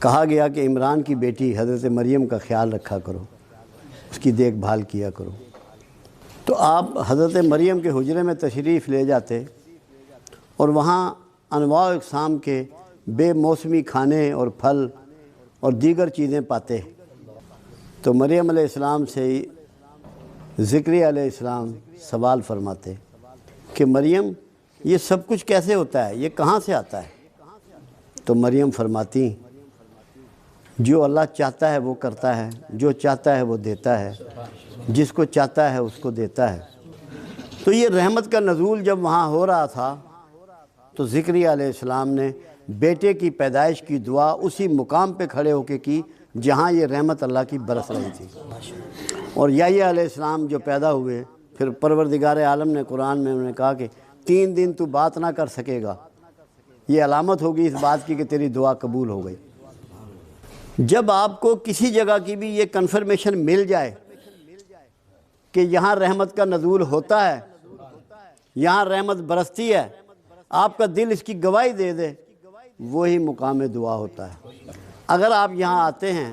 کہا گیا کہ عمران کی بیٹی حضرت مریم کا خیال رکھا کرو، اس کی دیکھ بھال کیا کرو۔ تو آپ حضرت مریم کے حجرے میں تشریف لے جاتے اور وہاں انواع و اقسام کے بے موسمی کھانے اور پھل اور دیگر چیزیں پاتے۔ تو مریم علیہ السلام سے زکریا علیہ السلام سوال فرماتے کہ مریم یہ سب کچھ کیسے ہوتا ہے، یہ کہاں سے آتا ہے؟ تو مریم فرماتی جو اللہ چاہتا ہے وہ کرتا ہے، جو چاہتا ہے وہ دیتا ہے، جس کو چاہتا ہے اس کو دیتا ہے۔ تو یہ رحمت کا نزول جب وہاں ہو رہا تھا تو زکریا علیہ السلام نے بیٹے کی پیدائش کی دعا اسی مقام پہ کھڑے ہو کے کی جہاں یہ رحمت اللہ کی برس رہی تھی۔ اور یحییٰ علیہ السلام جو پیدا ہوئے، پھر پروردگار عالم نے قرآن میں انہوں نے کہا کہ 3 دن تو بات نہ کر سکے گا، یہ علامت ہوگی اس بات کی کہ تیری دعا قبول ہو گئی۔ جب آپ کو کسی جگہ کی بھی یہ کنفرمیشن مل جائے کہ یہاں رحمت کا نزول ہوتا ہے، یہاں رحمت برستی ہے، آپ کا دل اس کی گواہی دے دے، وہی مقام دعا ہوتا ہے۔ اگر آپ یہاں آتے ہیں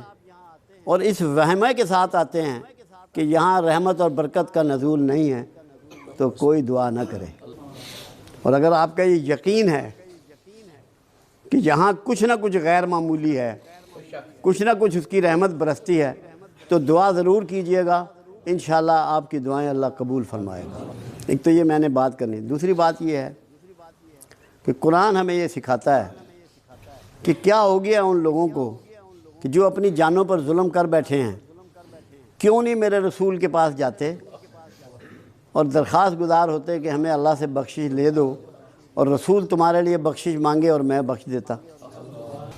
اور اس وہمے کے ساتھ آتے ہیں کہ یہاں رحمت اور برکت کا نزول نہیں ہے تو کوئی دعا نہ کرے۔ اور اگر آپ کا یہ یقین ہے کہ یہاں کچھ نہ کچھ غیر معمولی ہے، کچھ نہ کچھ اس کی رحمت برستی ہے، تو دعا ضرور کیجئے گا، انشاءاللہ آپ کی دعائیں اللہ قبول فرمائے گا۔ ایک تو یہ میں نے بات کرنی۔ دوسری بات یہ ہے کہ قرآن ہمیں یہ سکھاتا ہے کہ کیا ہو گیا ان لوگوں کو کہ جو اپنی جانوں پر ظلم کر بیٹھے ہیں، کیوں نہیں میرے رسول کے پاس جاتے اور درخواست گزار ہوتے کہ ہمیں اللہ سے بخشش لے دو، اور رسول تمہارے لیے بخشش مانگے اور میں بخش دیتا۔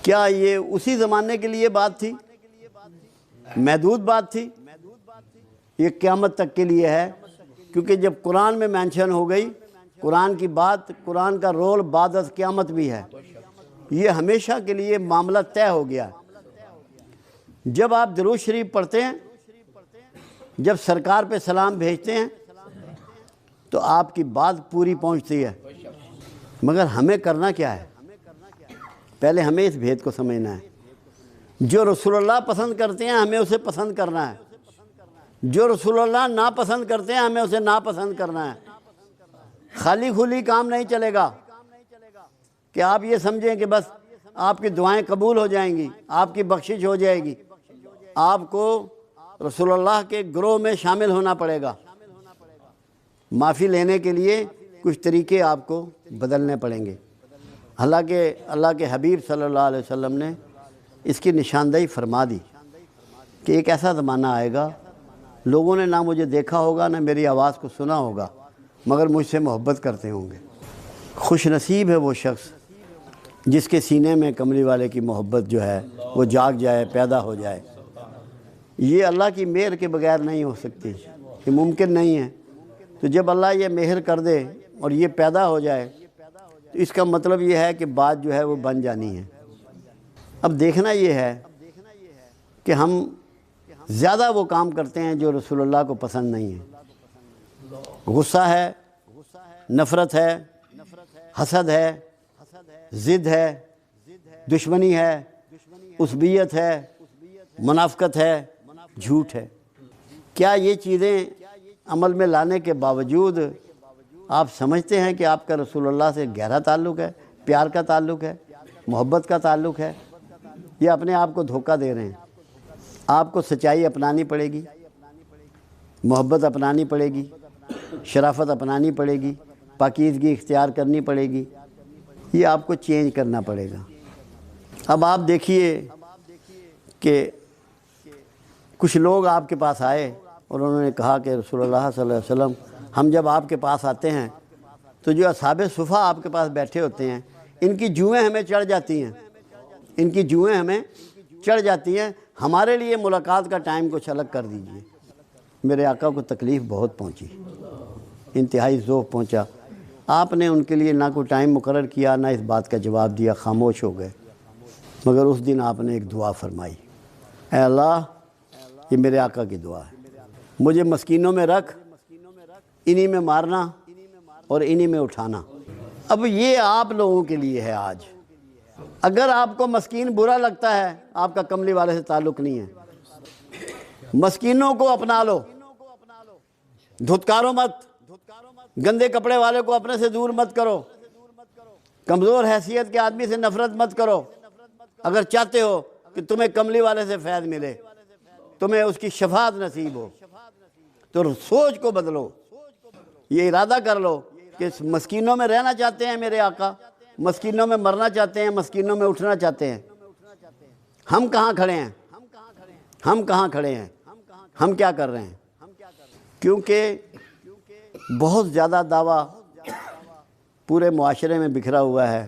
کیا یہ اسی زمانے کے لیے بات تھی؟ محدود بات تھی؟ یہ قیامت تک کے لیے ہے، کیونکہ جب قرآن میں مینشن ہو گئی، قرآن کی بات، قرآن کا رول بعد از قیامت بھی ہے، یہ ہمیشہ کے لیے معاملہ طے ہو گیا۔ جب آپ درود شریف پڑھتے ہیں، جب سرکار پہ سلام بھیجتے ہیں تو آپ کی بات پوری پہنچتی ہے، مگر ہمیں کرنا کیا ہے؟ پہلے ہمیں اس بھید کو سمجھنا ہے۔ جو رسول اللہ پسند کرتے ہیں ہمیں اسے پسند کرنا ہے، جو رسول اللہ ناپسند کرتے ہیں ہمیں اسے ناپسند کرنا ہے۔ خالی کھلی کام نہیں چلے گا کہ آپ یہ سمجھیں کہ بس آپ کی دعائیں قبول ہو جائیں گی، آپ کی بخشش ہو جائے گی۔ آپ کو رسول اللہ کے گروہ میں شامل ہونا پڑے گا۔ معافی لینے کے لیے کچھ طریقے آپ کو بدلنے پڑیں گے۔ حالانکہ اللہ کے حبیب صلی اللہ علیہ وسلم نے اس کی نشاندہی فرما دی کہ ایک ایسا زمانہ آئے گا، لوگوں نے نہ مجھے دیکھا ہوگا نہ میری آواز کو سنا ہوگا، مگر مجھ سے محبت کرتے ہوں گے۔ خوش نصیب ہے وہ شخص جس کے سینے میں کملی والے کی محبت جو ہے وہ جاگ جائے، پیدا ہو جائے۔ یہ اللہ کی مہر کے بغیر نہیں ہو سکتی، یہ ممکن نہیں ہے۔ تو جب اللہ یہ مہر کر دے اور یہ پیدا ہو جائے تو اس کا مطلب یہ ہے کہ بات جو ہے وہ بن جانی ہے۔ اب دیکھنا یہ ہے کہ ہم زیادہ وہ کام کرتے ہیں جو رسول اللہ کو پسند نہیں ہے۔ غصہ ہے، نفرت ہے، حسد ہے، ضد ہے، دشمنی ہے، عصبیت ہے، منافقت ہے، جھوٹ ہے۔ کیا یہ چیزیں عمل میں لانے کے باوجود آپ سمجھتے ہیں کہ آپ کا رسول اللہ سے گہرا تعلق ہے، پیار کا تعلق ہے، محبت کا تعلق ہے، یا اپنے آپ کو دھوکہ دے رہے ہیں؟ آپ کو سچائی اپنانی پڑے گی، محبت اپنانی پڑے گی، شرافت اپنانی پڑے گی، پاکیزگی اختیار کرنی پڑے گی، یہ آپ کو چینج کرنا پڑے گا۔ اب آپ دیکھیے کہ کچھ لوگ آپ کے پاس آئے اور انہوں نے کہا کہ رسول اللہ صلی اللہ علیہ وسلم، ہم جب آپ کے پاس آتے ہیں تو جو اصحاب صفا آپ کے پاس بیٹھے ہوتے ہیں، ان کی جوئیں ہمیں چڑھ جاتی ہیں، ان کی جوئیں ہمیں چڑھ جاتی ہیں، ہمارے لیے ملاقات کا ٹائم کچھ الگ کر دیجئے۔ میرے آقا کو تکلیف بہت پہنچی، انتہائی ذوق پہنچا۔ آپ نے ان کے لیے نہ کوئی ٹائم مقرر کیا، نہ اس بات کا جواب دیا، خاموش ہو گئے۔ مگر اس دن آپ نے ایک دعا فرمائی، اے اللہ، یہ میرے آقا کی دعا ہے، مجھے مسکینوں میں رکھ، انہی میں مارنا اور انہی میں اٹھانا۔ اب یہ آپ لوگوں کے لیے ہے آج، اگر آپ کو مسکین برا لگتا ہے آپ کا کملی والے سے تعلق نہیں ہے. مسکینوں کو اپنا لو، دھتکارو مت، گندے کپڑے والے کو اپنے سے دور مت کرو، کمزور حیثیت کے آدمی سے نفرت مت کرو. اگر چاہتے ہو کہ تمہیں کملی والے سے فیض ملے، تمہیں اس کی شفاعت نصیب ہو، تو سوچ کو بدلو. یہ ارادہ کر لو کہ مسکینوں میں رہنا چاہتے ہیں میرے آقا، مسکینوں میں مرنا چاہتے ہیں، مسکینوں میں اٹھنا چاہتے ہیں. ہم کہاں کھڑے ہیں؟ ہم کہاں کھڑے ہیں؟ ہم کیا کر رہے ہیں؟ کیونکہ بہت زیادہ دعویٰ پورے معاشرے میں بکھرا ہوا ہے.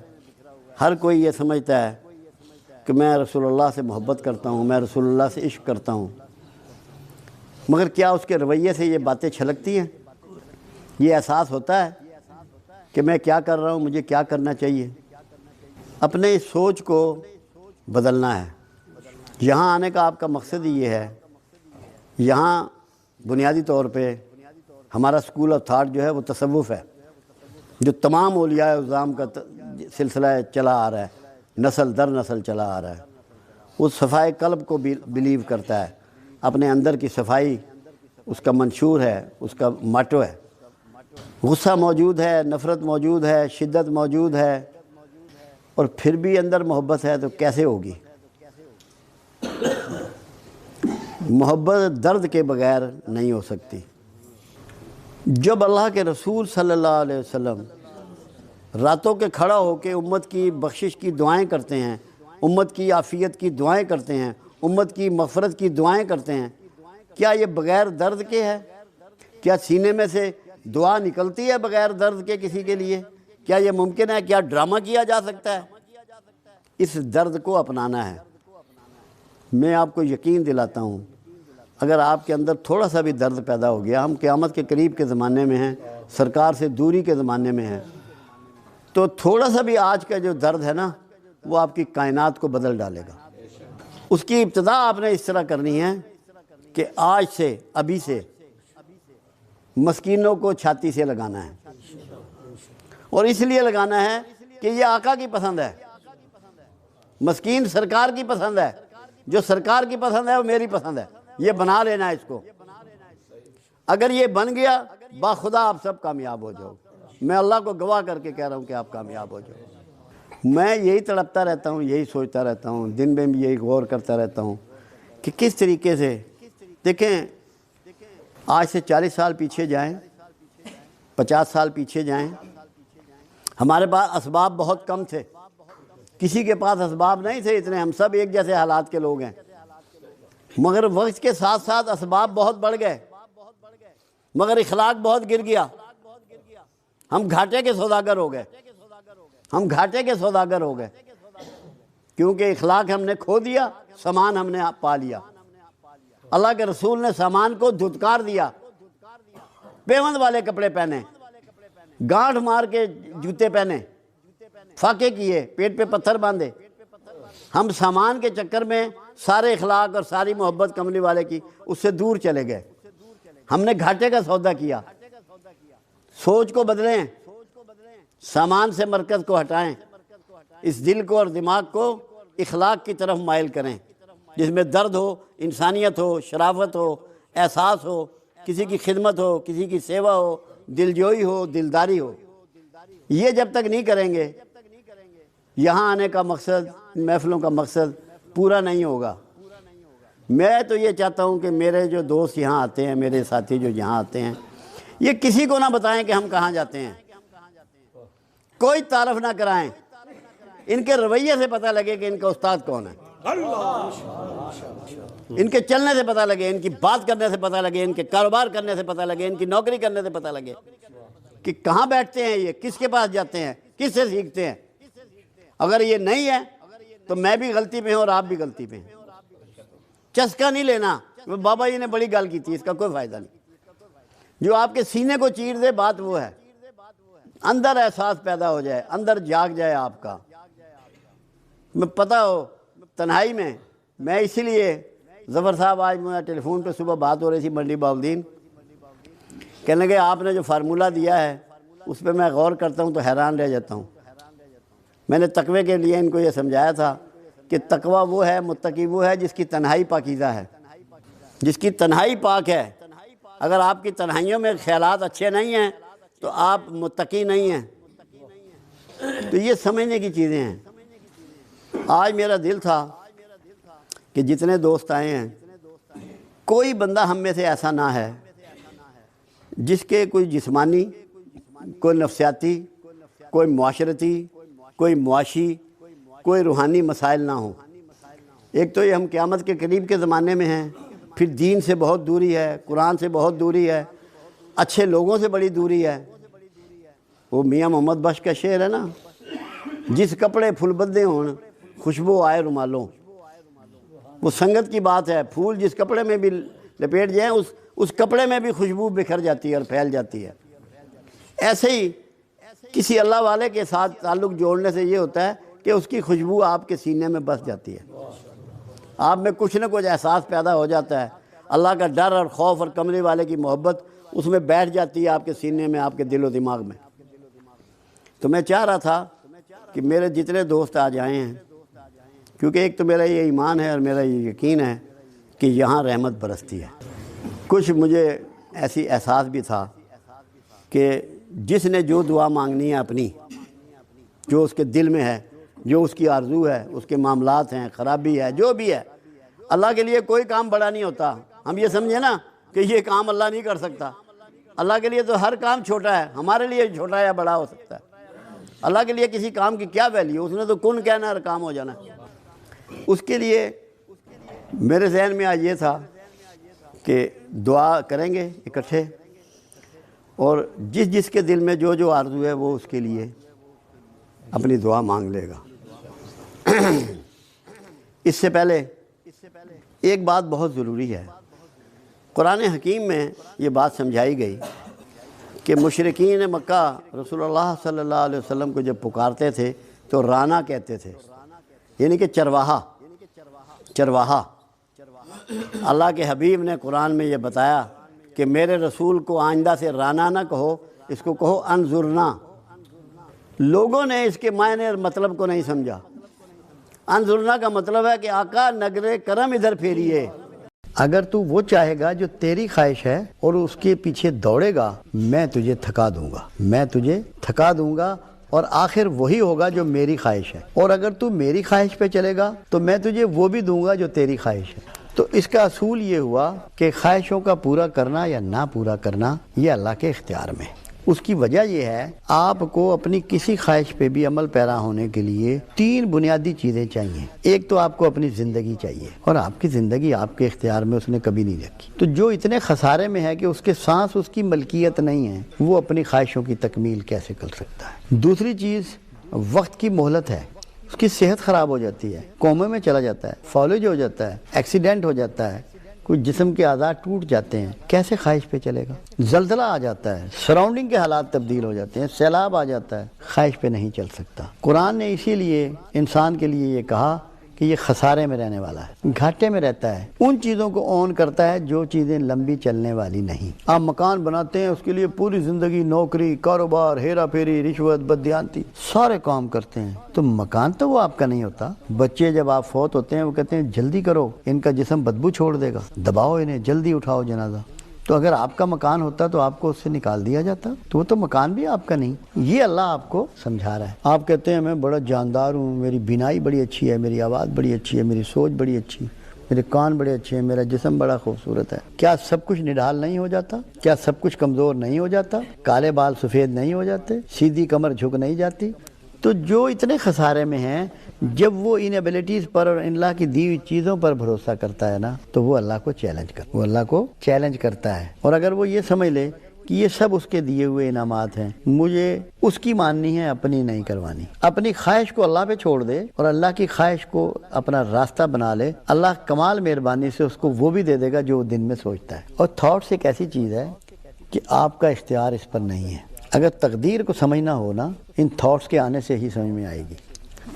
ہر کوئی یہ سمجھتا ہے کہ میں رسول اللہ سے محبت کرتا ہوں، میں رسول اللہ سے عشق کرتا ہوں، مگر کیا اس کے رویے سے یہ باتیں چھلکتی ہیں؟ یہ احساس ہوتا ہے کہ میں کیا کر رہا ہوں، مجھے کیا کرنا چاہیے؟ اپنے اس سوچ کو بدلنا ہے. یہاں آنے کا آپ کا مقصد ہی یہ ہے. یہاں بنیادی طور پہ ہمارا سکول آف تھاٹ جو ہے وہ تصوف ہے، جو تمام اولیاء اعظام کا سلسلہ چلا آ رہا ہے، نسل در نسل چلا آ رہا ہے. وہ صفائے قلب کو بلیو کرتا ہے. اپنے اندر کی صفائی اس کا منشور ہے، اس کا ماٹو ہے. غصہ موجود ہے، نفرت موجود ہے، شدت موجود ہے، اور پھر بھی اندر محبت ہے تو کیسے ہوگی؟ محبت درد کے بغیر نہیں ہو سکتی. جب اللہ کے رسول صلی اللہ علیہ وسلم راتوں کے کھڑا ہو کے امت کی بخشش کی دعائیں کرتے ہیں، امت کی عافیت کی دعائیں کرتے ہیں، امت کی مغفرت کی دعائیں کرتے ہیں، کیا یہ بغیر درد کے ہے؟ کیا سینے میں سے دعا نکلتی ہے بغیر درد کے کسی کے لیے؟ کیا یہ ممکن ہے؟ کیا ڈرامہ کیا جا سکتا ہے؟ اس درد کو اپنانا ہے. میں آپ کو یقین دلاتا ہوں اگر آپ کے اندر تھوڑا سا بھی درد پیدا ہو گیا، ہم قیامت کے قریب کے زمانے میں ہیں، سرکار سے دوری کے زمانے میں ہیں، تو تھوڑا سا بھی آج کا جو درد ہے نا وہ آپ کی کائنات کو بدل ڈالے گا. اس کی ابتدا آپ نے اس طرح کرنی ہے کہ آج سے، ابھی سے مسکینوں کو چھاتی سے لگانا ہے. اور اس لیے لگانا ہے کہ یہ آقا کی پسند ہے، مسکین سرکار کی پسند ہے. جو سرکار کی پسند ہے وہ میری پسند ہے. یہ بنا لینا ہے اس کو. اگر یہ بن گیا باخدا آپ سب کامیاب ہو جاؤ. میں اللہ کو گواہ کر کے کہہ رہا ہوں کہ آپ کامیاب ہو جاؤ. میں یہی تڑپتا رہتا ہوں، یہی سوچتا رہتا ہوں، دن میں بھی یہی غور کرتا رہتا ہوں کہ کس طریقے سے. دیکھیں، آج سے 40 سال پیچھے جائیں، 50 سال پیچھے جائیں، ہمارے پاس اسباب بہت کم تھے. کسی کے پاس اسباب نہیں تھے اتنے، ہم سب ایک جیسے حالات کے لوگ ہیں. مگر وقت کے ساتھ ساتھ اسباب بہت بڑھ گئے، مگر اخلاق بہت گر گیا. ہم گھاٹے کے سوداگر ہو گئے، ہم گھاٹے کے سوداگر ہو گئے، کیونکہ اخلاق ہم نے کھو دیا، سامان ہم نے پا لیا. اللہ کے رسول نے سامان کو دھتکار دیا. پیوند والے کپڑے پہنے، گانٹھ مار کے جوتے پہنے، فاقے کیے، پیٹ پہ پتھر باندھے. ہم سامان کے چکر میں سارے اخلاق اور ساری محبت کملی والے کی اس سے دور چلے گئے. ہم نے گھاٹے کا سودا کیا. سوچ کو بدلیں، سامان سے مرکز کو ہٹائیں، اس دل کو اور دماغ کو اخلاق کی طرف مائل کریں جس میں درد ہو، انسانیت ہو، شرافت ہو، احساس ہو، کسی کی خدمت ہو، کسی کی سیوا ہو، دلجوئی ہو، دلداری ہو. یہ جب تک نہیں کریں گے یہاں آنے کا مقصد، محفلوں کا مقصد پورا نہیں ہوگا. میں تو یہ چاہتا ہوں کہ میرے جو دوست یہاں آتے ہیں، میرے ساتھی جو یہاں آتے ہیں، یہ کسی کو نہ بتائیں کہ ہم کہاں جاتے ہیں، کوئی تعارف نہ کرائیں. ان کے رویے سے پتہ لگے کہ ان کا استاد کون ہے، ان کے چلنے سے پتہ لگے، ان کی بات کرنے سے پتہ لگے، ان کے کاروبار کرنے سے پتہ لگے، ان کی نوکری کرنے سے پتہ لگے کہ کہاں بیٹھتے ہیں یہ، کس کے پاس جاتے ہیں، کس سے سیکھتے ہیں. اگر یہ نہیں ہے تو میں بھی غلطی پہ ہوں اور آپ بھی غلطی پہ ہیں. چسکا نہیں لینا بابا جی نے بڑی گال کی تھی، اس کا کوئی فائدہ نہیں. جو آپ کے سینے کو چیر دے بات وہ ہے، اندر احساس پیدا ہو جائے، اندر جاگ جائے آپ کا. میں پتہ ہو تنہائی میں اسی لیے ظفر صاحب، آج مجھے ٹیلی فون پہ صبح بات ہو رہی تھی منڈی باؤدین، کہنے لگے آپ نے جو فارمولہ دیا ہے اس پہ میں غور کرتا ہوں تو حیران رہ جاتا ہوں. میں نے تقوی کے لیے ان کو یہ سمجھایا تھا کہ تقوی وہ ہے، متقی وہ ہے جس کی تنہائی پاکیزہ ہے، جس کی تنہائی پاک ہے۔ اگر آپ کی تنہائیوں میں خیالات اچھے نہیں ہیں تو آپ متقی نہیں ہیں۔ تو یہ سمجھنے کی چیزیں ہیں۔ آج میرا دل تھا کہ جتنے دوست آئے ہیں کوئی بندہ ہم میں سے ایسا نہ ہے جس کے کوئی جسمانی، کوئی نفسیاتی، کوئی معاشرتی، کوئی معاشی، کوئی روحانی مسائل نہ ہوں۔ ایک تو یہ ہم قیامت کے قریب کے زمانے میں ہیں، پھر دین سے بہت دوری ہے، قرآن سے بہت دوری ہے، اچھے لوگوں سے بڑی دوری ہے۔ وہ میاں محمد بخش کا شعر ہے نا، جس کپڑے پھول بدے ہون خوشبو آئے رومالوں۔ وہ سنگت کی بات ہے، پھول جس کپڑے میں بھی لپیٹ جائیں اس کپڑے میں بھی خوشبو بکھر جاتی ہے اور پھیل جاتی ہے۔ ایسے ہی کسی اللہ والے کے ساتھ تعلق جوڑنے سے یہ ہوتا ہے کہ اس کی خوشبو آپ کے سینے میں بس جاتی ہے، آپ میں کچھ نہ کچھ احساس پیدا ہو جاتا ہے، اللہ کا ڈر اور خوف اور کملی والے کی محبت اس میں بیٹھ جاتی ہے آپ کے سینے میں، آپ کے دل و دماغ میں۔ تو میں چاہ رہا تھا کہ میرے جتنے دوست آج آئے ہیں، کیونکہ ایک تو میرا یہ ایمان ہے اور میرا یہ یقین ہے کہ یہاں رحمت برستی ہے۔ کچھ مجھے ایسی احساس بھی تھا کہ جس نے جو دعا مانگنی ہے اپنی، جو اس کے دل میں ہے، جو اس کی آرزو ہے، اس کے معاملات ہیں، خرابی ہے، جو بھی ہے، اللہ کے لیے کوئی کام بڑا نہیں ہوتا۔ ہم یہ سمجھیں نا کہ یہ کام اللہ نہیں کر سکتا، اللہ کے لیے تو ہر کام چھوٹا ہے، ہمارے لیے چھوٹا یا بڑا ہو سکتا ہے۔ اللہ کے لیے کسی کام کی کیا ویلیو، اس نے تو کن کہنا اور کام ہو جانا۔ اس کے لیے میرے ذہن میں آج یہ تھا کہ دعا کریں گے اکٹھے، اور جس جس کے دل میں جو جو آرزو ہے وہ اس کے لیے اپنی دعا مانگ لے گا۔ اس سے پہلے ایک بات بہت ضروری ہے، قرآن حکیم میں یہ بات سمجھائی گئی کہ مشرکین مکہ رسول اللہ صلی اللہ علیہ وسلم کو جب پکارتے تھے تو رانا کہتے تھے، یعنی کہ چرواہا۔ اللہ کے حبیب نے قرآن میں یہ بتایا کہ میرے رسول کو آئندہ سے رانا نہ کہو، اس کو کہو انظرنا۔ لوگوں نے اس کے معنی اور مطلب کو نہیں سمجھا۔ انظرنا کا مطلب ہے کہ آقا نگر کرم ادھر پھیریے، اگر تو وہ چاہے گا جو تیری خواہش ہے اور اس کے پیچھے دوڑے گا، میں تجھے تھکا دوں گا اور آخر وہی ہوگا جو میری خواہش ہے، اور اگر تو میری خواہش پہ چلے گا تو میں تجھے وہ بھی دوں گا جو تیری خواہش ہے۔ تو اس کا اصول یہ ہوا کہ خواہشوں کا پورا کرنا یا نہ پورا کرنا یہ اللہ کے اختیار میں۔ اس کی وجہ یہ ہے آپ کو اپنی کسی خواہش پہ بھی عمل پیرا ہونے کے لیے 3 بنیادی چیزیں چاہیے۔ ایک تو آپ کو اپنی زندگی چاہیے، اور آپ کی زندگی آپ کے اختیار میں اس نے کبھی نہیں رکھی۔ تو جو اتنے خسارے میں ہے کہ اس کے سانس اس کی ملکیت نہیں ہے، وہ اپنی خواہشوں کی تکمیل کیسے کر سکتا ہے؟ دوسری چیز وقت کی مہلت ہے، اس کی صحت خراب ہو جاتی ہے، کومے میں چلا جاتا ہے، فالج ہو جاتا ہے، ایکسیڈنٹ ہو جاتا ہے، کوئی جسم کے اعضاء ٹوٹ جاتے ہیں، کیسے خواہش پہ چلے گا؟ زلزلہ آ جاتا ہے، سراؤنڈنگ کے حالات تبدیل ہو جاتے ہیں، سیلاب آ جاتا ہے، خواہش پہ نہیں چل سکتا۔ قرآن نے اسی لیے انسان کے لیے یہ کہا کہ یہ خسارے میں رہنے والا ہے، گھاٹے میں رہتا ہے، ان چیزوں کو اون کرتا ہے جو چیزیں لمبی چلنے والی نہیں۔ آپ مکان بناتے ہیں، اس کے لیے پوری زندگی نوکری، کاروبار، ہیرا پھیری، رشوت، بددیانتی، سارے کام کرتے ہیں، تو مکان تو وہ آپ کا نہیں ہوتا۔ بچے جب آپ فوت ہوتے ہیں وہ کہتے ہیں جلدی کرو، ان کا جسم بدبو چھوڑ دے گا، دباؤ انہیں، جلدی اٹھاؤ جنازہ۔ تو اگر آپ کا مکان ہوتا تو آپ کو اس سے نکال دیا جاتا، تو وہ تو مکان بھی آپ کا نہیں۔ یہ اللہ آپ کو سمجھا رہا ہے۔ آپ کہتے ہیں میں بڑا جاندار ہوں، میری بینائی بڑی اچھی ہے، میری آواز بڑی اچھی ہے، میری سوچ بڑی اچھی ہے، میرے کان بڑے اچھے ہیں، میرا جسم بڑا خوبصورت ہے۔ کیا سب کچھ نڈھال نہیں ہو جاتا؟ کیا سب کچھ کمزور نہیں ہو جاتا؟ کالے بال سفید نہیں ہو جاتے؟ سیدھی کمر جھک نہیں جاتی؟ تو جو اتنے خسارے میں ہیں، جب وہ ان ایبلٹیز پر اور اللہ کی دی ہوئی چیزوں پر بھروسہ کرتا ہے نا، تو وہ اللہ کو چیلنج کرتا ہے۔ اور اگر وہ یہ سمجھ لے کہ یہ سب اس کے دیے ہوئے انعامات ہیں، مجھے اس کی ماننی ہے، اپنی نہیں کروانی، اپنی خواہش کو اللہ پہ چھوڑ دے اور اللہ کی خواہش کو اپنا راستہ بنا لے، اللہ کمال مہربانی سے اس کو وہ بھی دے دے گا جو وہ دن میں سوچتا ہے۔ اور تھاٹس ایک ایسی چیز ہے کہ آپ کا اختیار اس پر نہیں ہے۔ اگر تقدیر کو سمجھنا ہو نا، ان تھاٹس کے آنے سے ہی سمجھ میں آئے گی۔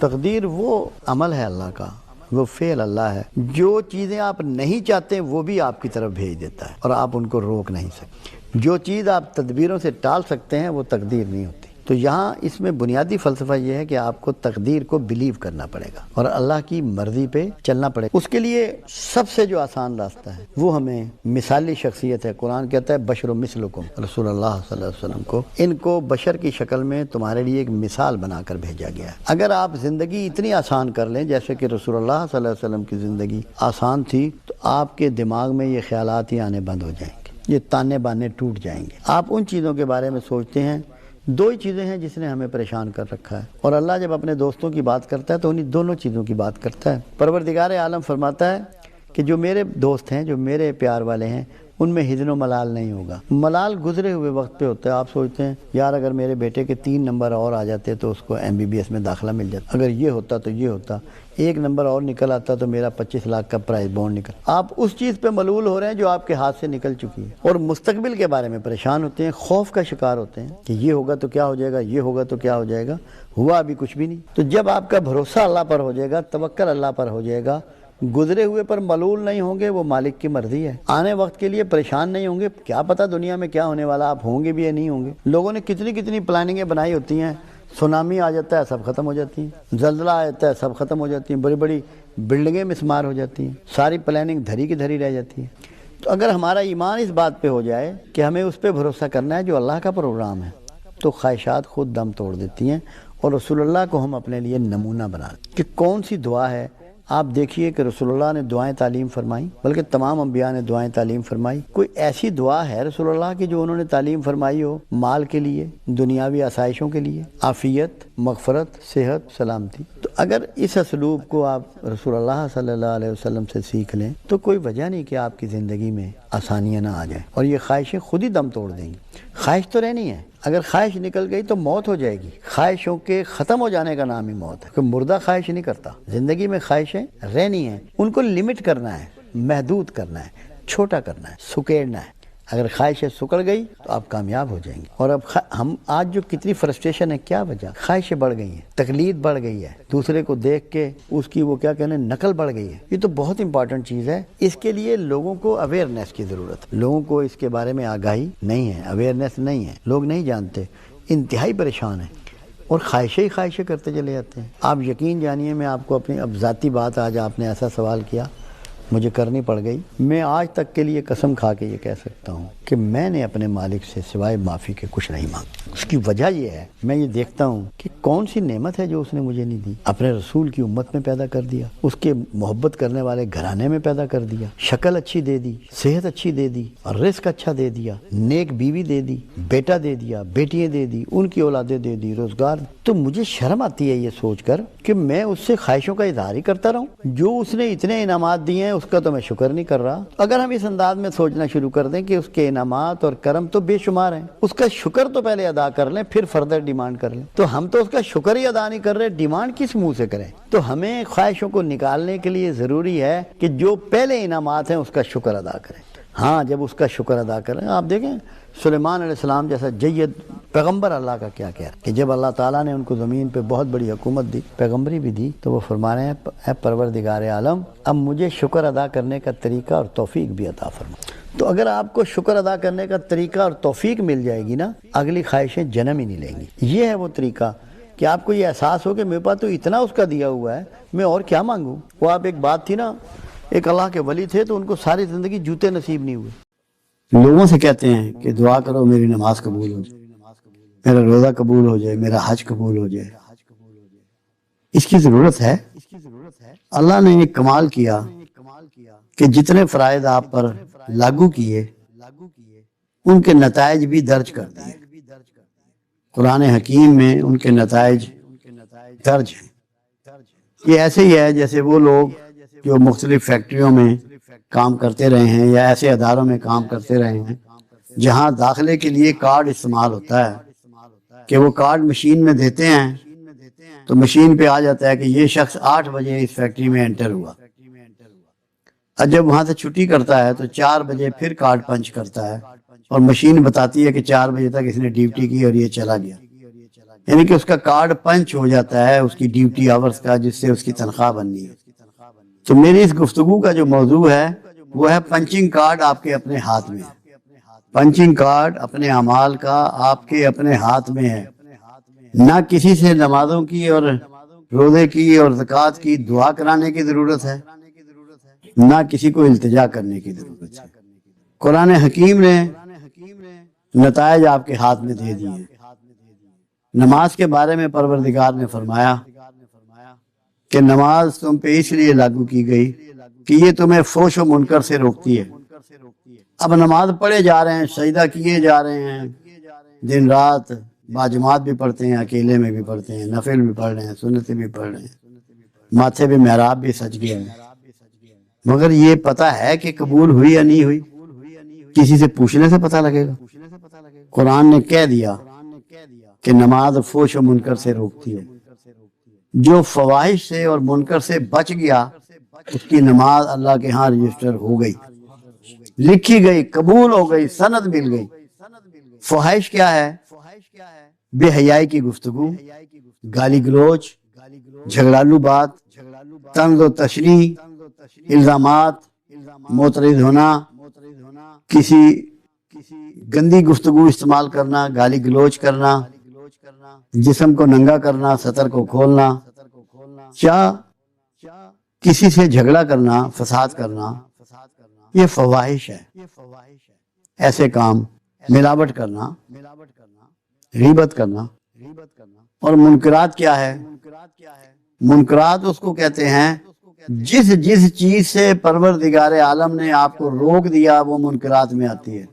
تقدیر وہ عمل ہے اللہ کا، وہ فعل اللہ ہے، جو چیزیں آپ نہیں چاہتے وہ بھی آپ کی طرف بھیج دیتا ہے اور آپ ان کو روک نہیں سکتے۔ جو چیز آپ تدبیروں سے ٹال سکتے ہیں وہ تقدیر نہیں ہوتی۔ تو یہاں اس میں بنیادی فلسفہ یہ ہے کہ آپ کو تقدیر کو بلیو کرنا پڑے گا اور اللہ کی مرضی پہ چلنا پڑے گا۔ اس کے لیے سب سے جو آسان راستہ ہے وہ ہمیں مثالی شخصیت ہے۔ قرآن کہتا ہے بشر مثلکم، رسول اللہ صلی اللہ علیہ وسلم کو ان کو بشر کی شکل میں تمہارے لیے ایک مثال بنا کر بھیجا گیا ہے۔ اگر آپ زندگی اتنی آسان کر لیں جیسے کہ رسول اللہ صلی اللہ علیہ وسلم کی زندگی آسان تھی، تو آپ کے دماغ میں یہ خیالات ہی آنے بند ہو جائیں گے، یہ تانے بانے ٹوٹ جائیں گے۔ آپ ان چیزوں کے بارے میں سوچتے ہیں، دو ہی چیزیں ہیں جس نے ہمیں پریشان کر رکھا ہے، اور اللہ جب اپنے دوستوں کی بات کرتا ہے تو انہی دونوں چیزوں کی بات کرتا ہے۔ پروردگار عالم فرماتا ہے کہ جو میرے دوست ہیں، جو میرے پیار والے ہیں، ان میں حزن و ملال نہیں ہوگا۔ ملال گزرے ہوئے وقت پہ ہوتا ہے۔ آپ سوچتے ہیں یار اگر میرے بیٹے کے 3 نمبر اور آ جاتے تو اس کو MBBS میں داخلہ مل جاتا، اگر یہ ہوتا تو یہ ہوتا، 1 نمبر اور نکل آتا تو میرا 25 لاکھ کا پرائز بونڈ نکل۔ آپ اس چیز پہ ملول ہو رہے ہیں جو آپ کے ہاتھ سے نکل چکی ہے، اور مستقبل کے بارے میں پریشان ہوتے ہیں، خوف کا شکار ہوتے ہیں کہ یہ ہوگا تو کیا ہو جائے گا، یہ ہوگا تو کیا ہو جائے گا، ہوا ابھی کچھ بھی نہیں۔ تو جب آپ کا بھروسہ اللہ پر ہو جائے گا، توکل اللہ پر ہو جائے گا، گزرے ہوئے پر ملول نہیں ہوں گے، وہ مالک کی مرضی ہے، آنے وقت کے لیے پریشان نہیں ہوں گے، کیا پتا دنیا میں کیا ہونے والا، آپ ہوں گے بھی یا نہیں ہوں گے۔ لوگوں نے کتنی کتنی پلاننگیں بنائی ہوتی ہیں، سونامی آ جاتا ہے سب ختم ہو جاتی ہیں، زلزلہ آ جاتا ہے سب ختم ہو جاتی ہیں، بڑی بڑی بلڈنگیں مسمار ہو جاتی ہیں، ساری پلاننگ دھری کی دھری رہ جاتی ہے۔ تو اگر ہمارا ایمان اس بات پہ ہو جائے کہ ہمیں اس پہ بھروسہ کرنا ہے جو اللہ کا پروگرام ہے، تو خواہشات خود دم توڑ دیتی ہیں، اور رسول اللہ کو ہم اپنے لیے نمونہ بنا کہ کون سی دعا ہے۔ آپ دیکھیے کہ رسول اللہ نے دعائیں تعلیم فرمائی، بلکہ تمام انبیاء نے دعائیں تعلیم فرمائی۔ کوئی ایسی دعا ہے رسول اللہ کی جو انہوں نے تعلیم فرمائی ہو مال کے لیے، دنیاوی آسائشوں کے لیے، عافیت، مغفرت، صحت، سلامتی؟ تو اگر اس اسلوب کو آپ رسول اللہ صلی اللہ علیہ وسلم سے سیکھ لیں تو کوئی وجہ نہیں کہ آپ کی زندگی میں آسانیاں نہ آ جائیں، اور یہ خواہشیں خود ہی دم توڑ دیں گی۔ خواہش تو رہنی ہے، اگر خواہش نکل گئی تو موت ہو جائے گی۔ خواہشوں کے ختم ہو جانے کا نام ہی موت ہے، کہ مردہ خواہش نہیں کرتا۔ زندگی میں خواہشیں رہنی ہیں، ان کو لمٹ کرنا ہے، محدود کرنا ہے، چھوٹا کرنا ہے، سکیڑنا ہے۔ اگر خواہشیں سکڑ گئی تو آپ کامیاب ہو جائیں گے۔ اور اب ہم آج جو کتنی فرسٹریشن ہے، کیا وجہ؟ خواہشیں بڑھ گئی ہیں، تقلید بڑھ گئی ہے، دوسرے کو دیکھ کے اس کی وہ کیا کہنے نقل بڑھ گئی ہے۔ یہ تو بہت امپورٹنٹ چیز ہے، اس کے لیے لوگوں کو اویئرنیس کی ضرورت ہے۔ لوگوں کو اس کے بارے میں آگاہی نہیں ہے، اویئرنیس نہیں ہے، لوگ نہیں جانتے، انتہائی پریشان ہیں، اور خواہشیں کرتے چلے جاتے ہیں۔ آپ یقین جانیے، میں آپ کو اپنی اب ذاتی بات، آج آپ نے ایسا سوال کیا مجھے کرنی پڑ گئی، میں آج تک کے لیے قسم کھا کے یہ کہہ سکتا ہوں کہ میں نے اپنے مالک سے سوائے معافی کے کچھ نہیں مانگا۔ اس کی وجہ یہ ہے، میں یہ دیکھتا ہوں کہ کون سی نعمت ہے جو اس نے مجھے نہیں دی۔ اپنے رسول کی امت میں پیدا کر دیا، اس کے محبت کرنے والے گھرانے میں پیدا کر دیا، شکل اچھی دے دی، صحت اچھی دے دی، اور رزق اچھا دے دیا، نیک بیوی دے دی، بیٹا دے دیا، بیٹیاں دے دی، ان کی اولادیں دے دی، روزگار۔ تو مجھے شرم آتی ہے یہ سوچ کر کہ میں اس سے خواہشوں کا اظہار ہی کرتا رہوں۔ جو اس نے اتنے انعامات دیے ہیں اس کا تو میں شکر نہیں کر رہا۔ اگر ہم اس انداز میں سوچنا شروع کر دیں کہ اس کے انعامات اور کرم تو بے شمار ہیں، اس کا شکر تو پہلے ادا کر لیں، پھر فردر ڈیمانڈ کر لیں، تو ہم تو اس کا شکر ہی ادا نہیں کر رہے، ڈیمانڈ کس منہ سے کریں؟ تو ہمیں خواہشوں کو نکالنے کے لیے ضروری ہے کہ جو پہلے انعامات ہیں اس کا شکر ادا کریں۔ ہاں، جب اس کا شکر ادا کریں، آپ دیکھیں سلیمان علیہ السلام جیسا جید پیغمبر اللہ کا کیا کہہ رہا ہے کہ جب اللہ تعالیٰ نے ان کو زمین پہ بہت بڑی حکومت دی، پیغمبری بھی دی، تو وہ فرما رہے ہیں اے پروردگار عالم، اب مجھے شکر ادا کرنے کا طریقہ اور توفیق بھی عطا فرما۔ تو اگر آپ کو شکر ادا کرنے کا طریقہ اور توفیق مل جائے گی نا، اگلی خواہشیں جنم ہی نہیں لیں گی۔ یہ ہے وہ طریقہ کہ آپ کو یہ احساس ہو کہ میرے پاس تو اتنا اس کا دیا ہوا ہے، میں اور کیا مانگوں۔ وہ آپ ایک بات تھی نا، ایک اللہ کے ولی تھے تو ان کو ساری زندگی جوتے نصیب نہیں ہوئے۔ لوگوں سے کہتے ہیں کہ دعا کرو میری نماز قبول ہو جائے، میرا روزہ قبول ہو جائے، میرا حج قبول ہو جائے۔ اس کی ضرورت ہے؟ اللہ نے ایک کمال کیا کہ جتنے فرائض آپ پر لاگو کیے ان کے نتائج بھی درج کر دیے۔ قرآن حکیم میں ان کے نتائج درج ہیں۔ یہ ایسے ہی ہے جیسے وہ لوگ جو مختلف فیکٹریوں میں کام کرتے رہے ہیں یا ایسے اداروں میں کام کرتے رہے ہیں جہاں داخلے کے لیے کارڈ استعمال ہوتا ہے کہ وہ کارڈ مشین میں دیتے ہیں تو مشین پہ آ جاتا ہے کہ یہ شخص 8 بجے اس فیکٹری میں انٹر ہوا، اور جب وہاں سے چھٹی کرتا ہے تو 4 بجے پھر کارڈ پنچ کرتا ہے اور مشین بتاتی ہے کہ 4 بجے تک اس نے ڈیوٹی کی اور یہ چلا گیا، یعنی کہ اس کا کارڈ پنچ ہو جاتا ہے اس کی ڈیوٹی آورز کا، جس سے اس کی تنخواہ بننی ہے۔ تو میری اس گفتگو کا جو موضوع ہے وہ ہے پنچنگ کارڈ آپ کے اپنے ہاتھ میں ہے۔ پنچنگ کارڈ اپنے اعمال کا آپ کے اپنے ہاتھ میں ہے۔ نہ کسی سے نمازوں کی اور روزے کی اور زکوٰۃ کی دعا کرانے کی ضرورت ہے، نہ کسی کو التجا کرنے کی ضرورت ہے۔ قرآن حکیم نے نتائج آپ کے ہاتھ میں دے دیے ہیں۔ نماز کے بارے میں پروردگار نے فرمایا کہ نماز تم پہ اس لیے لاگو کی گئی کہ یہ تمہیں فحش و منکر سے روکتی ہے۔ اب نماز پڑھے جا رہے ہیں، سجدہ کیے جا رہے ہیں، دن رات باجماعت بھی پڑھتے ہیں، اکیلے میں بھی پڑھتے ہیں، نفل بھی پڑھ رہے ہیں، سنتیں بھی پڑھ رہے ہیں، ماتھے پہ محراب بھی سج گیا ہے، مگر یہ پتہ ہے کہ قبول ہوئی یا نہیں ہوئی؟ کسی سے پوچھنے سے پتہ لگے گا؟ قرآن نے کہہ دیا کہ نماز فحش و منکر سے روکتی ہے۔ جو فواحش سے اور منکر سے بچ گیا اس کی نماز اللہ کے ہاں رجسٹر ہو گئی، لکھی گئی، قبول ہو گئی، سند مل گئی۔ فواحش کیا ہے؟ بے حیائی کی گفتگو، گالی گلوچ، جھگڑالو بات، طنز و تشریح، الزامات، معترض ہونا، کسی گندی گفتگو استعمال کرنا، گالی گلوچ کرنا، جسم کو ننگا کرنا، سطر کو کھولنا، یا کسی سے جھگڑا کرنا، فساد کرنا، یہ فواحش ہے۔ ایسے کام، ملاوٹ کرنا، غیبت کرنا۔ اور منکرات کیا ہے؟ منکرات اس کو کہتے ہیں جس چیز سے پروردگار عالم نے آپ کو روک دیا وہ منکرات میں آتی ہے۔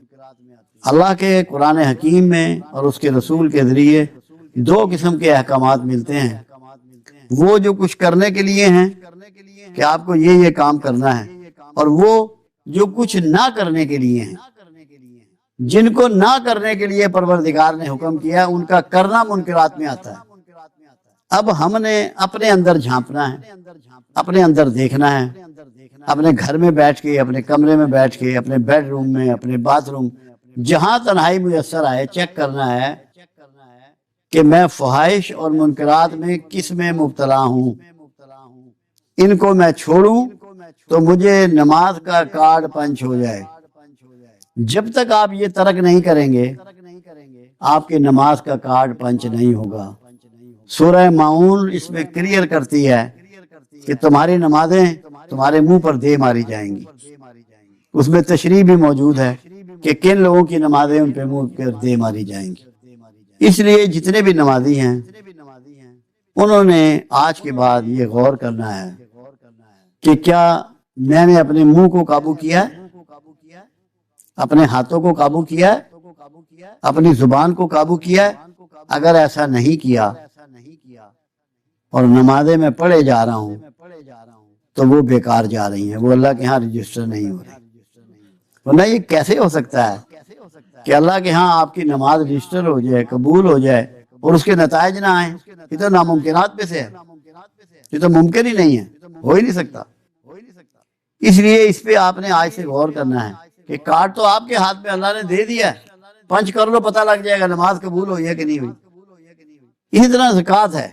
اللہ کے قرآن حکیم میں اور اس کے رسول کے ذریعے دو قسم کے احکامات ملتے ہیں۔ وہ جو کچھ کرنے کے لیے ہیں کہ آپ کو یہ کام کرنا ہے، اور وہ جو کچھ نہ کرنے کے لیے ہیں۔ جن کو نہ کرنے کے لیے پروردگار نے حکم کیا ان کا کرنا منکرات میں آتا ہے۔ اب ہم نے اپنے اندر جھانپنا ہے، اپنے اندر دیکھنا ہے، اپنے گھر میں بیٹھ کے، اپنے کمرے میں بیٹھ کے، اپنے بیڈ روم میں، اپنے باتھ روم، جہاں تنہائی میسر آئے چیک کرنا ہے کہ میں فحائش اور منکرات میں کس میں مبتلا ہوں۔ ان کو میں چھوڑوں تو مجھے نماز کا کارڈ پنچ ہو جائے۔ جب تک آپ یہ ترک نہیں کریں گے آپ کے نماز کا کارڈ پنچ نہیں ہوگا۔ سورہ ماؤن اس میں کلیئر کرتی ہے کہ تمہاری نمازیں تمہارے منہ پر دے ماری جائیں گی۔ اس میں تشریح بھی موجود ہے کہ کن لوگوں کی نمازیں ان پہ منہ پر دے ماری جائیں گی۔ اس لیے جتنے بھی نمازی ہیں انہوں نے آج کے بعد یہ غور کرنا ہے کہ کیا میں نے اپنے منہ کو قابو کیا ہے، اپنے ہاتھوں کو قابو کیا ہے، اپنی زبان کو قابو کیا ہے؟ اگر ایسا نہیں کیا اور نمازیں میں پڑھے جا رہا ہوں تو وہ بیکار جا رہی ہیں، وہ اللہ کے ہاں رجسٹر نہیں ہو رہی۔ ورنہ یہ کیسے ہو سکتا ہے کہ اللہ کے ہاں آپ کی نماز رجسٹر ہو جائے، قبول ہو جائے اور اس کے نتائج نہ آئیں؟ یہ تو ناممکنات میں سے ہے، یہ تو ممکن ہی نہیں ہے، ہو ہی نہیں سکتا۔ اس لیے اس پہ آپ نے آج سے غور کرنا ہے کہ کارڈ تو آپ کے ہاتھ میں اللہ نے دے دیا ہے، پنچ کر لو پتہ لگ جائے گا نماز قبول ہوئی ہے کہ نہیں ہوئی۔ اسی طرح زکوٰۃ ہے۔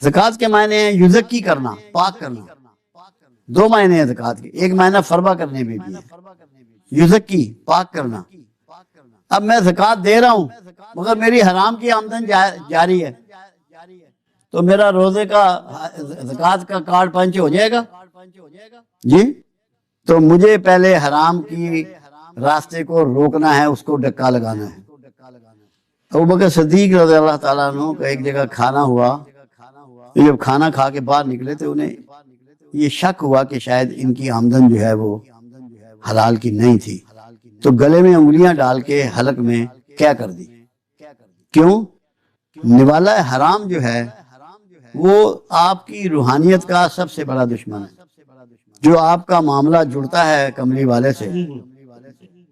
زکوٰۃ کے معنی ہیں یزکی کرنا، پاک کرنا۔ دو معنی ہیں زکوٰۃ کے، ایک معنی فربہ کرنے میں بھی ہے، یزکی پاک کرنا۔ اب میں زکوٰۃ دے رہا ہوں مگر میری حرام کی آمدن جاری ہے تو میرا روزے کا زکوٰۃ کا کارڈ پنچ ہو جائے گا؟ جی، تو مجھے پہلے حرام کی راستے کو روکنا ہے، اس کو ڈکا لگانا ہے۔ ابوبکر صدیق رضی اللہ تعالیٰ عنہ کا ایک جگہ کھانا ہوا، جب کھانا کھا کے باہر نکلے تو انہیں یہ شک ہوا کہ شاید ان کی آمدن جو ہے وہ حلال کی نہیں تھی، تو گلے میں انگلیاں ڈال کے حلق میں کیا کر دی۔ کیوں؟ نوالا حرام جو ہے وہ آپ کی روحانیت کا سب سے بڑا دشمن ہے۔ جو آپ کا معاملہ جڑتا ہے کملی والے سے،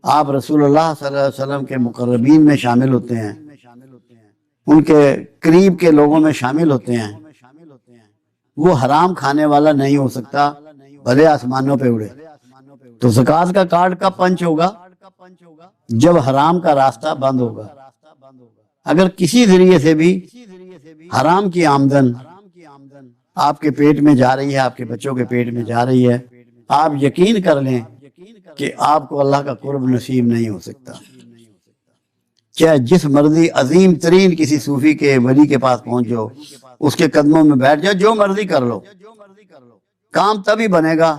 آپ رسول اللہ صلی اللہ علیہ وسلم کے مقربین میں شامل ہوتے ہیں، ان کے قریب کے لوگوں میں شامل ہوتے ہیں، وہ حرام کھانے والا نہیں ہو سکتا بھلے آسمانوں پہ اڑے۔ تو زکوٰۃ کا کارڈ کب پنچ ہوگا؟ جب حرام کا راستہ بند ہوگا۔ اگر کسی ذریعے سے بھی حرام کی آمدن آپ کے پیٹ میں جا رہی ہے، آپ کے بچوں کے پیٹ میں جا رہی ہے، آپ یقین کر لیں کہ آپ کو اللہ کا قرب نصیب نہیں ہو سکتا۔ چاہے جس مرضی عظیم ترین کسی صوفی کے ولی کے پاس پہنچو، اس کے قدموں میں بیٹھ جاؤ، جو مرضی کر لو، کام تبھی بنے گا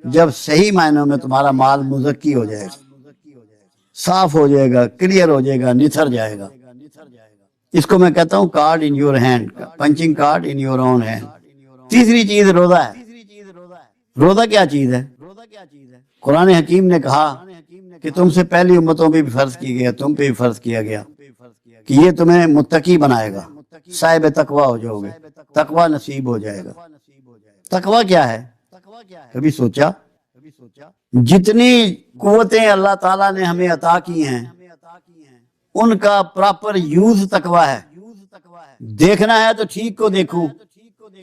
جب صحیح معنوں میں تمہارا مال مزکی ہو جائے گا، صاف ہو جائے گا، کلیئر ہو جائے گا، نتھر جائے گا۔ اس کو میں کہتا ہوں card in your hand, punching card in your own hand. تیسری چیز روزہ ہے۔ روزہ کیا چیز ہے؟ قرآن حکیم نے کہا کہ تم سے پہلی امتوں پہ بھی فرض کی گیا، تم پہ بھی فرض کیا گیا کہ یہ تمہیں متقی بنائے گا، صاحب تقویٰ ہو جاؤ گے، تقویٰ نصیب ہو جائے گا۔ تقویٰ کیا ہے؟ کبھی سوچا؟ جتنی قوتیں اللہ تعالیٰ نے ہمیں عطا کی ہیں ان کا پراپر یوز تقویٰ ہے۔ دیکھنا ہے تو ٹھیک کو دیکھوں،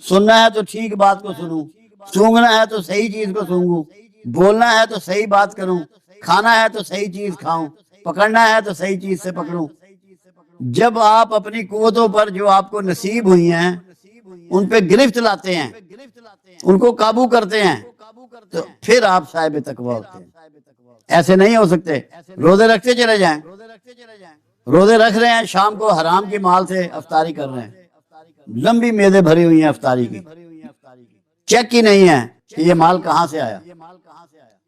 سننا ہے تو ٹھیک بات کو سنوں، سونگنا ہے تو صحیح چیز کو سونگوں، بولنا ہے تو صحیح بات کروں، کھانا ہے تو صحیح چیز کھاؤں، پکڑنا ہے تو صحیح چیز سے پکڑوں۔ جب آپ اپنی قوتوں پر جو آپ کو نصیب ہوئی ہیں ان پہ گرفت لاتے ہیں، ان کو قابو کرتے ہیں، تو پھر آپ صاحب تقویٰ ہوتے ہیں۔ ایسے نہیں ہو سکتے روزے رکھتے چلے جائیں، روزے رکھ رہے ہیں، شام کو حرام کے مال سے افطاری کر رہے ہیں، لمبی میزیں بھری ہوئی ہیں افطاری کی، چیک ہی نہیں ہے کہ یہ مال کہاں سے آیا۔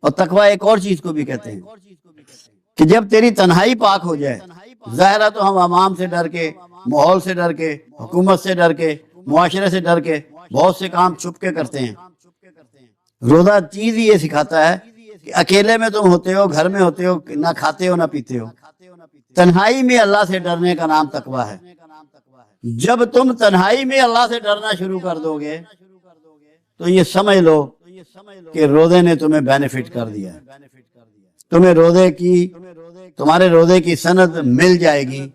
اور تقویٰ ایک اور چیز کو بھی کہتے ہیں کہ جب تیری تنہائی پاک ہو جائے، ظاہر ہے تو ہم عوام سے ڈر کے، ماحول سے ڈر کے، حکومت سے ڈر کے، معاشرے سے ڈر کے بہت سے کام چھپ کے کرتے ہیں۔ روزہ چیز ہی یہ سکھاتا ہے کہ اکیلے میں تم ہوتے ہو، گھر میں ہوتے ہو، نہ کھاتے ہو نہ پیتے ہو، تنہائی میں اللہ سے ڈرنے کا نام تقویٰ ہے۔ جب تم تنہائی میں اللہ سے ڈرنا شروع کر دو گے تو یہ سمجھ لو کہ روزے نے تمہیں بینیفٹ کر دیا ہے، تمہیں تمہارے روزے کی سند مل جائے گی،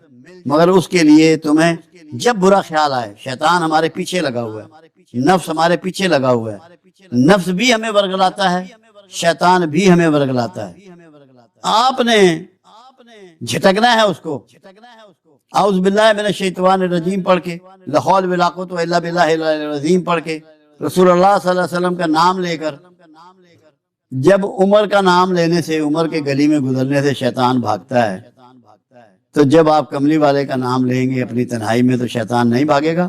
مگر اس کے لیے تمہیں جب برا خیال آئے، شیطان ہمارے پیچھے لگا ہوا ہے، نفس ہمارے پیچھے لگا ہوا ہے، نفس بھی ہمیں ورگلاتا ہے، شیطان بھی ہمیں ورگلاتا ہے، آپ نے جھٹکنا ہے اس کو، اعوذ باللہ من الشیطان الرجیم پڑھ کے، لا حول ولا قوت الا باللہ العلی العظیم پڑھ کے، رسول اللہ صلی اللہ علیہ وسلم کا نام لے کر، جب عمر کا نام لینے سے، عمر کے گلی میں گزرنے سے شیطان بھاگتا ہے، تو جب آپ کملی والے کا نام لیں گے اپنی تنہائی میں تو شیطان نہیں بھاگے گا؟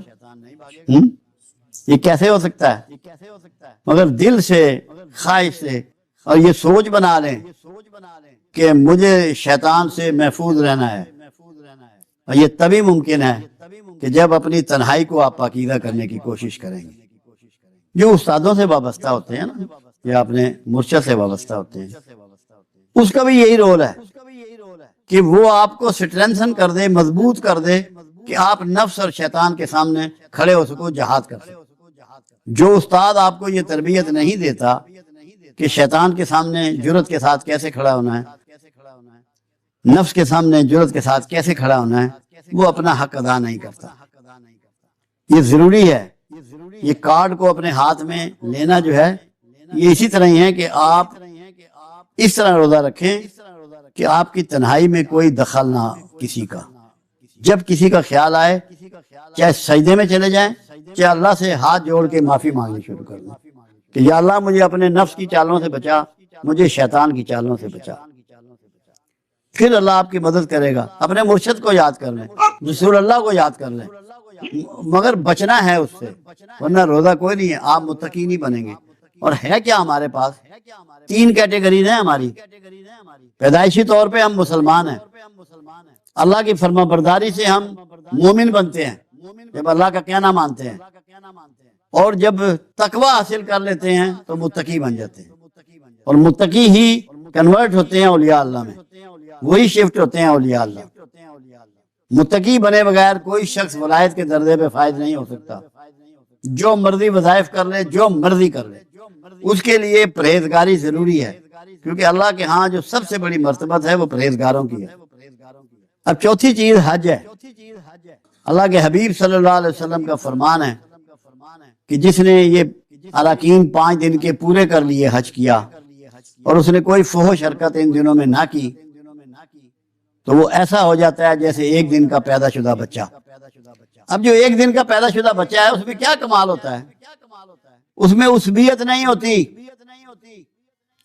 یہ کیسے ہو سکتا ہے؟ مگر دل سے، خواہش سے، اور یہ سوچ بنا لیں کہ مجھے شیطان سے محفوظ رہنا ہے، اور یہ تبھی ممکن ہے کہ جب اپنی تنہائی کو آپ پاکیزہ کرنے کی کوشش کریں گے۔ جو استادوں سے وابستہ ہوتے ہیں نا، یا اپنے مرشد سے وابستہ ہوتے ہیں، اس کا بھی یہی رول ہے کہ وہ آپ کو سٹرینسن کر دے، مضبوط کر دے کہ آپ نفس اور شیطان کے سامنے کھڑے ہو سکو، جہاد کر سکو۔ جو استاد آپ کو یہ تربیت نہیں دیتا کہ شیطان کے سامنے جرأت کے ساتھ کیسے کھڑا ہونا ہے، نفس کے سامنے جرأت کے ساتھ کیسے کھڑا ہونا ہے، وہ اپنا حق ادا نہیں کرتا۔ یہ ضروری ہے، یہ کارڈ کو اپنے ہاتھ میں لینا جو ہے، یہ اسی طرح ہی ہے کہ آپ اس طرح روزہ رکھیں کہ آپ کی تنہائی میں کوئی دخل نہ ہو کسی کا۔ جب کسی کا خیال آئے، چاہے سجدے میں چلے جائیں، چاہے اللہ سے ہاتھ جوڑ کے معافی مانگنی شروع کر دیں کہ یا اللہ مجھے اپنے نفس کی چالوں سے بچا، مجھے شیطان کی چالوں سے بچا۔ پھر اللہ آپ کی مدد کرے گا۔ اپنے مرشد کو یاد کر لیں، رسول اللہ کو یاد کر لیں، مگر بچنا ہے اس سے، ورنہ روزہ کوئی نہیں ہے، آپ متقی نہیں بنیں گے۔ اور ہے کیا ہمارے پاس؟ 3 کیٹیگریز ہیں ہماری۔ پیدائشی طور پہ ہم مسلمان ہیں، اللہ کی فرما برداری سے ہم مومن بنتے ہیں جب اللہ کا کہنا مانتے ہیں، اور جب تقویٰ حاصل کر لیتے ہیں تو متقی بن جاتے ہیں، اور متقی ہی کنورٹ ہوتے ہیں اولیاء اللہ میں، وہی شفٹ ہوتے ہیں اولیاء اللہ۔ متقی بنے بغیر کوئی شخص ولایت کے درجے پہ فائز نہیں ہو سکتا۔ جو مرضی وظائف کر لے، جو مرضی کر لے، اس کے لیے پرہیزگاری ضروری ہے، کیونکہ اللہ کے ہاں جو سب سے بڑی مرتبت ہے وہ پرہیزگاروں کی ہے۔ اب چوتھی چیز حج ہے۔ اللہ کے حبیب صلی اللہ علیہ وسلم کا فرمان ہے کہ جس نے یہ اراکین 5 دن کے پورے کر لیے، حج کیا، اور اس نے کوئی فحش حرکت ان دنوں میں نہ کی، تو وہ ایسا ہو جاتا ہے جیسے 1 دن کا پیدا شدہ بچہ۔ اب جو 1 دن کا پیدا شدہ بچہ ہے اس میں کیا کمال ہوتا ہے؟ اس میں عصبیت نہیں ہوتی۔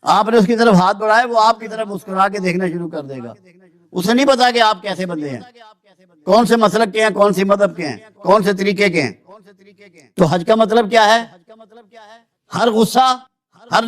آپ نے اس کی طرف ہاتھ بڑھائے، وہ آپ کی طرف مسکرا کے دیکھنا شروع کر دے گا۔ اسے نہیں پتا کہ آپ کیسے بندے ہیں، کون سے مسلک کے ہیں، کون سی مذہب کے ہیں، کون سے طریقے کے ہیں۔ تو حج کا مطلب کیا ہے؟ ہر غصہ، ہر